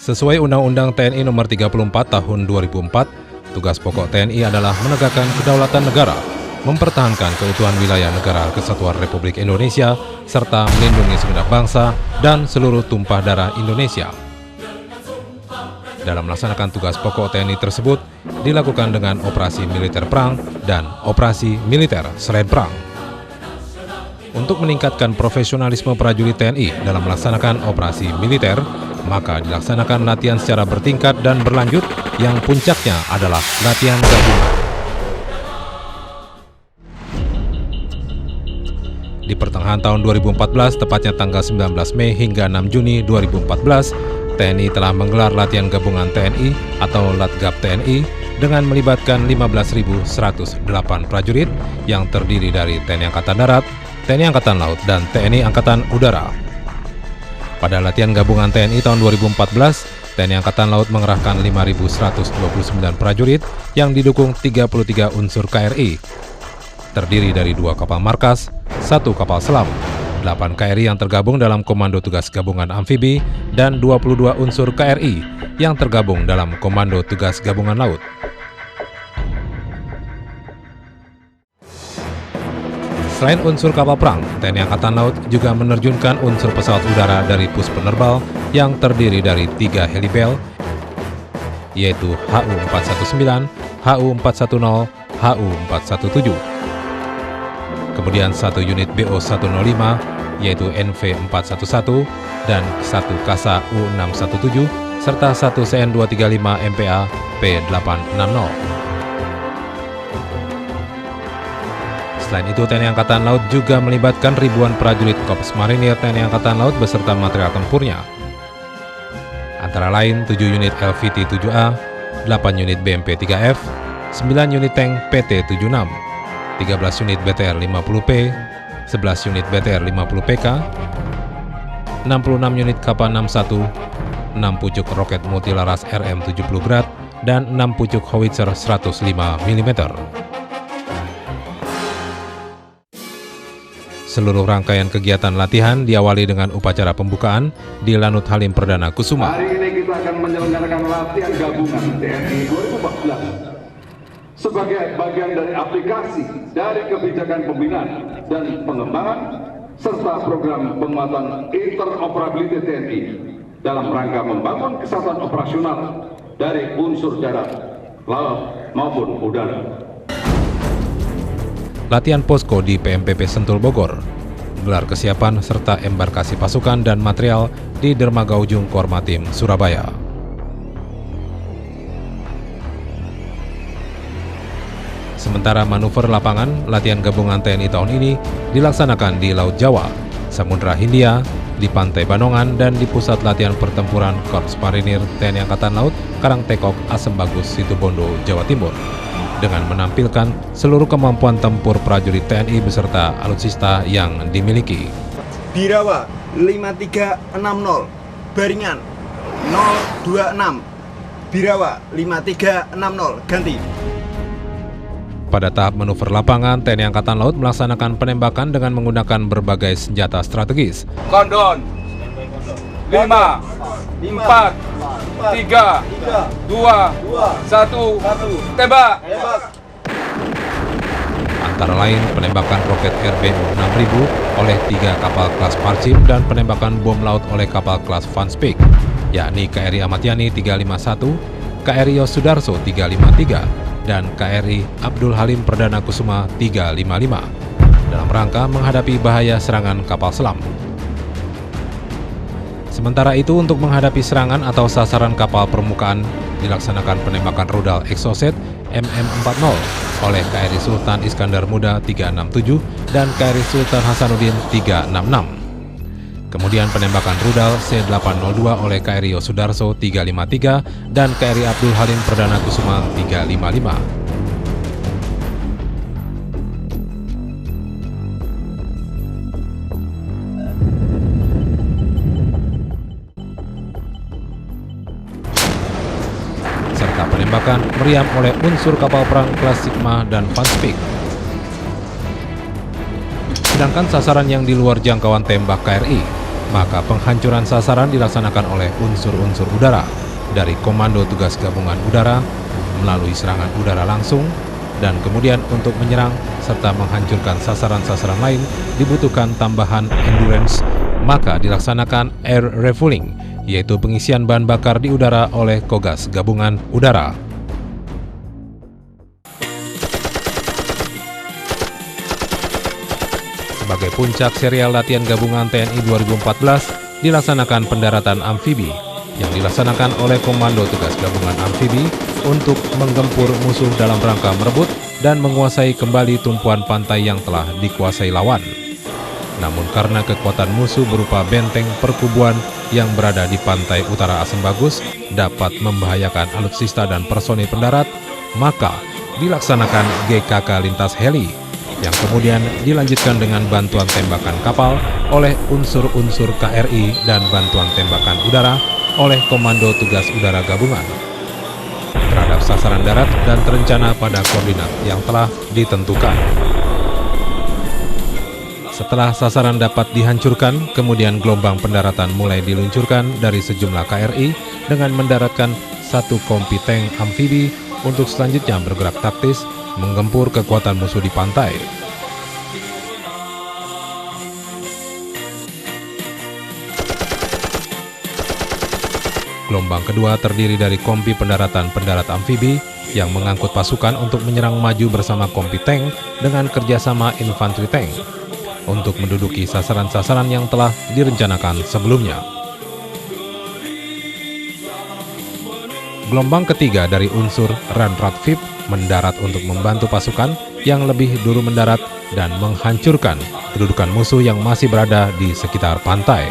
Sesuai Undang-Undang TNI Nomor 34 Tahun 2004, tugas pokok TNI adalah menegakkan kedaulatan negara, mempertahankan keutuhan wilayah negara Kesatuan Republik Indonesia, serta melindungi segenap bangsa dan seluruh tumpah darah Indonesia. Dalam melaksanakan tugas pokok TNI tersebut, dilakukan dengan operasi militer perang dan operasi militer selain perang. Untuk meningkatkan profesionalisme prajurit TNI dalam melaksanakan operasi militer, maka dilaksanakan latihan secara bertingkat dan berlanjut yang puncaknya adalah latihan gabungan. Di pertengahan tahun 2014, tepatnya tanggal 19 Mei hingga 6 Juni 2014, TNI telah menggelar latihan gabungan TNI atau Latgab TNI dengan melibatkan 15.108 prajurit yang terdiri dari TNI Angkatan Darat, TNI Angkatan Laut, dan TNI Angkatan Udara. Pada latihan gabungan TNI tahun 2014, TNI Angkatan Laut mengerahkan 5.129 prajurit yang didukung 33 unsur KRI, terdiri dari 2 kapal markas, 1 kapal selam, 8 KRI yang tergabung dalam Komando Tugas Gabungan Amfibi, dan 22 unsur KRI yang tergabung dalam Komando Tugas Gabungan Laut. Selain unsur kapal perang, TNI Angkatan Laut juga menerjunkan unsur pesawat udara dari Pus Penerbal yang terdiri dari 3 helibel, yaitu HU-419, HU-410, HU-417. Kemudian 1 unit BO-105, yaitu NV-411, dan 1 Kasa U-617, serta 1 CN-235 MPA P-860. Selain itu, TNI Angkatan Laut juga melibatkan ribuan prajurit Korps Marinir TNI Angkatan Laut beserta material tempurnya. Antara lain 7 unit LVT-7A, 8 unit BMP-3F, 9 unit tank PT-76, 13 unit BTR-50P, 11 unit BTR-50PK, 66 unit K-61, 6 pucuk roket multilaras RM-70 Grad, dan 6 pucuk howitzer 105 mm. Seluruh rangkaian kegiatan latihan diawali dengan upacara pembukaan di Lanut Halim Perdana Kusuma. Hari ini kita akan menyelenggarakan latihan gabungan TNI 2014 sebagai bagian dari aplikasi dari kebijakan pembinaan dan pengembangan serta program penguatan interoperability TNI dalam rangka membangun kesatuan operasional dari unsur darat, laut maupun udara. Latihan posko di PMPP Sentul Bogor, gelar kesiapan serta embarkasi pasukan dan material di Dermaga Ujung Kormatim, Surabaya. Sementara manuver lapangan, latihan gabungan TNI tahun ini dilaksanakan di Laut Jawa, Samudra Hindia, di Pantai Banongan, dan di Pusat Latihan Pertempuran Korps Marinir TNI Angkatan Laut Karangtekok, Asem Bagus, Situbondo, Jawa Timur, dengan menampilkan seluruh kemampuan tempur prajurit TNI beserta alutsista yang dimiliki. Birawa 5360, Baringan 026, Birawa 5360, ganti. Pada tahap manuver lapangan, TNI Angkatan Laut melaksanakan penembakan dengan menggunakan berbagai senjata strategis. Kondon 5, 4, 3, 2, 1, tembak. Antara lain penembakan roket RBU 6000 oleh 3 kapal kelas Parchim dan penembakan bom laut oleh kapal kelas Van Speyk, yakni KRI Ahmad Yani 351, KRI Yosudarso 353, dan KRI Abdul Halim Perdana Kusuma 355 dalam rangka menghadapi bahaya serangan kapal selam. Sementara itu, untuk menghadapi serangan atau sasaran kapal permukaan dilaksanakan penembakan rudal Exocet MM40 oleh KRI Sultan Iskandar Muda 367 dan KRI Sultan Hasanuddin 366. Kemudian penembakan rudal C802 oleh KRI Yosudarso 353 dan KRI Abdul Halim Perdana Kusuma 355. Serta penembakan meriam oleh unsur kapal perang kelas Sigma dan Van Speyk. Sedangkan sasaran yang di luar jangkauan tembak KRI maka penghancuran sasaran dilaksanakan oleh unsur-unsur udara dari Komando Tugas Gabungan Udara melalui serangan udara langsung, dan kemudian untuk menyerang serta menghancurkan sasaran-sasaran lain dibutuhkan tambahan endurance, maka dilaksanakan air refueling, yaitu pengisian bahan bakar di udara oleh Kogas Gabungan Udara. Sebagai puncak serial latihan gabungan TNI 2014, dilaksanakan pendaratan amfibi yang dilaksanakan oleh Komando Tugas Gabungan Amfibi untuk menggempur musuh dalam rangka merebut dan menguasai kembali tumpuan pantai yang telah dikuasai lawan. Namun karena kekuatan musuh berupa benteng perkubuan yang berada di pantai utara Asembagus dapat membahayakan alutsista dan personil pendarat, maka dilaksanakan GKK lintas heli yang kemudian dilanjutkan dengan bantuan tembakan kapal oleh unsur-unsur KRI dan bantuan tembakan udara oleh Komando Tugas Udara Gabungan terhadap sasaran darat dan terencana pada koordinat yang telah ditentukan. Setelah sasaran dapat dihancurkan, kemudian gelombang pendaratan mulai diluncurkan dari sejumlah KRI dengan mendaratkan satu kompi tank amfibi untuk selanjutnya bergerak taktis menggempur kekuatan musuh di pantai. Gelombang kedua terdiri dari kompi pendaratan pendarat amfibi yang mengangkut pasukan untuk menyerang maju bersama kompi tank dengan kerjasama infanteri tank untuk menduduki sasaran-sasaran yang telah direncanakan sebelumnya. Gelombang ketiga dari unsur Ranratvip mendarat untuk membantu pasukan yang lebih dulu mendarat dan menghancurkan kedudukan musuh yang masih berada di sekitar pantai.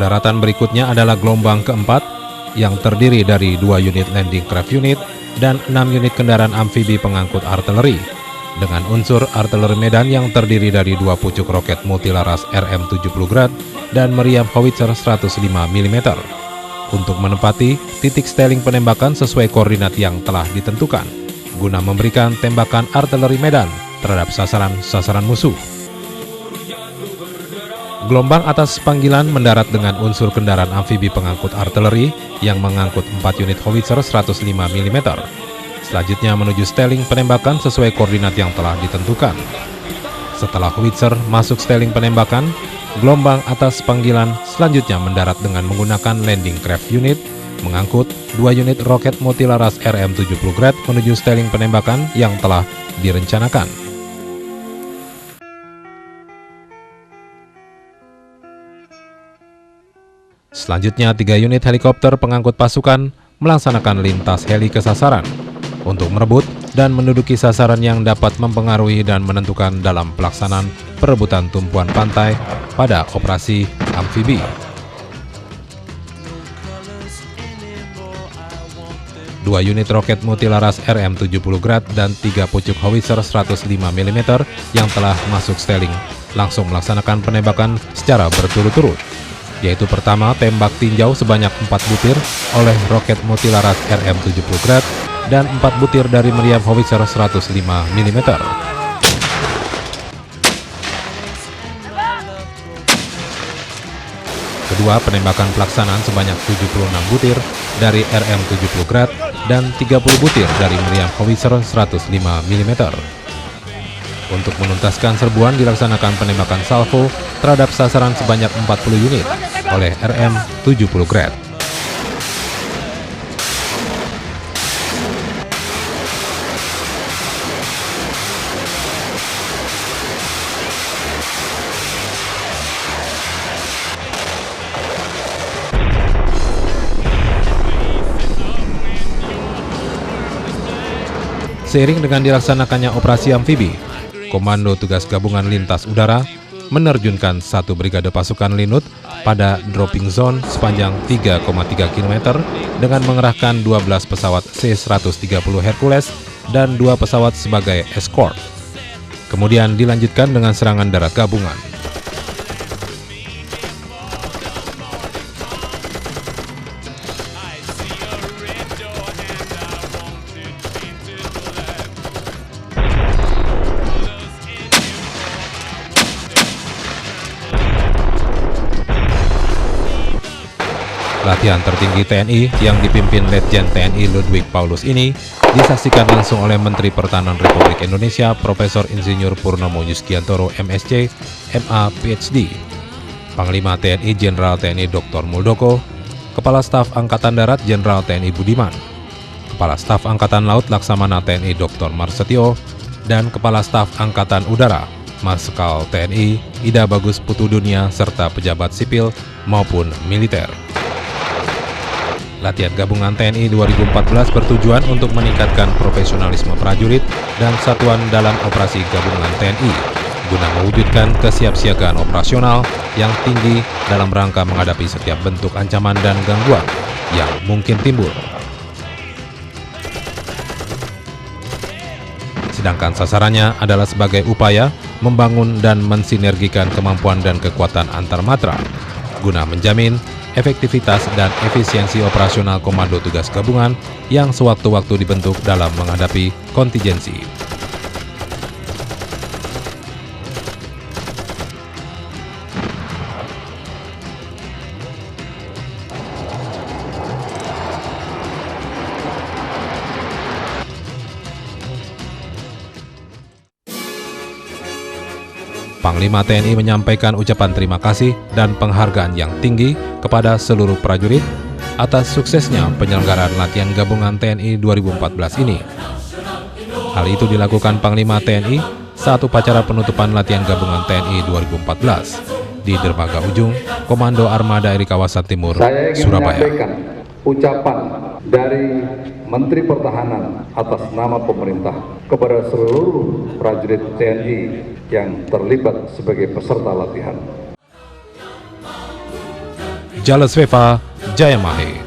Pendaratan berikutnya adalah gelombang keempat yang terdiri dari 2 unit landing craft unit dan 6 unit kendaraan amfibi pengangkut artileri dengan unsur artileri medan yang terdiri dari 2 pucuk roket multilaras RM-70 Grad dan meriam howitzer 105 mm untuk menempati titik steling penembakan sesuai koordinat yang telah ditentukan guna memberikan tembakan artileri medan terhadap sasaran-sasaran musuh. Gelombang atas panggilan mendarat dengan unsur kendaraan amfibi pengangkut artileri yang mengangkut 4 unit howitzer 105 mm. Selanjutnya menuju steling penembakan sesuai koordinat yang telah ditentukan. Setelah howitzer masuk steling penembakan, gelombang atas panggilan selanjutnya mendarat dengan menggunakan landing craft unit mengangkut 2 unit roket multilaras RM-70 Grad menuju steling penembakan yang telah direncanakan. Selanjutnya, 3 unit helikopter pengangkut pasukan melaksanakan lintas heli ke sasaran untuk merebut dan menduduki sasaran yang dapat mempengaruhi dan menentukan dalam pelaksanaan perebutan tumpuan pantai pada operasi amfibi. Dua unit roket multilaras RM-70 Grad dan 3 pucuk howitzer 105 mm yang telah masuk steling langsung melaksanakan penembakan secara berturut-turut, yaitu pertama tembak tinjau sebanyak 4 butir oleh roket multilaras RM-70 Grad dan 4 butir dari meriam howitzer 105 mm. Kedua, penembakan pelaksanaan sebanyak 76 butir dari RM-70 Grad dan 30 butir dari meriam howitzer 105 mm. Untuk menuntaskan serbuan dilaksanakan penembakan salvo terhadap sasaran sebanyak 40 unit oleh RM-70 Grad. Seiring dengan dilaksanakannya operasi amfibi, Komando Tugas Gabungan Lintas Udara menerjunkan 1 brigade pasukan Linut pada dropping zone sepanjang 3,3 km dengan mengerahkan 12 pesawat C-130 Hercules dan 2 pesawat sebagai escort. Kemudian dilanjutkan dengan serangan darat gabungan. Latihan tertinggi TNI yang dipimpin Letjen TNI Ludwig Paulus ini disaksikan langsung oleh Menteri Pertahanan Republik Indonesia Profesor Insinyur Purnomo Yuskiantoro MSc, MA, PhD, Panglima TNI Jenderal TNI Dr. Muldoko, Kepala Staf Angkatan Darat Jenderal TNI Budiman, Kepala Staf Angkatan Laut Laksamana TNI Dr. Marsetio, dan Kepala Staf Angkatan Udara Marskal TNI Ida Bagus Putu Dunia serta pejabat sipil maupun militer. Latihan gabungan TNI 2014 bertujuan untuk meningkatkan profesionalisme prajurit dan satuan dalam operasi gabungan TNI guna mewujudkan kesiapsiagaan operasional yang tinggi dalam rangka menghadapi setiap bentuk ancaman dan gangguan yang mungkin timbul. Sedangkan sasarannya adalah sebagai upaya membangun dan mensinergikan kemampuan dan kekuatan antar matra guna menjamin efektivitas dan efisiensi operasional Komando Tugas Gabungan yang sewaktu-waktu dibentuk dalam menghadapi kontingensi. Panglima TNI menyampaikan ucapan terima kasih dan penghargaan yang tinggi kepada seluruh prajurit atas suksesnya penyelenggaraan latihan gabungan TNI 2014 ini. Hal itu dilakukan Panglima TNI saat upacara penutupan latihan gabungan TNI 2014 di Dermaga Ujung, Komando Armada RI Kawasan Timur, Saya ingin Surabaya. menyampaikan ucapan dari Menteri Pertahanan atas nama pemerintah kepada seluruh prajurit TNI yang terlibat sebagai peserta latihan. Jalesveva Jayamahe.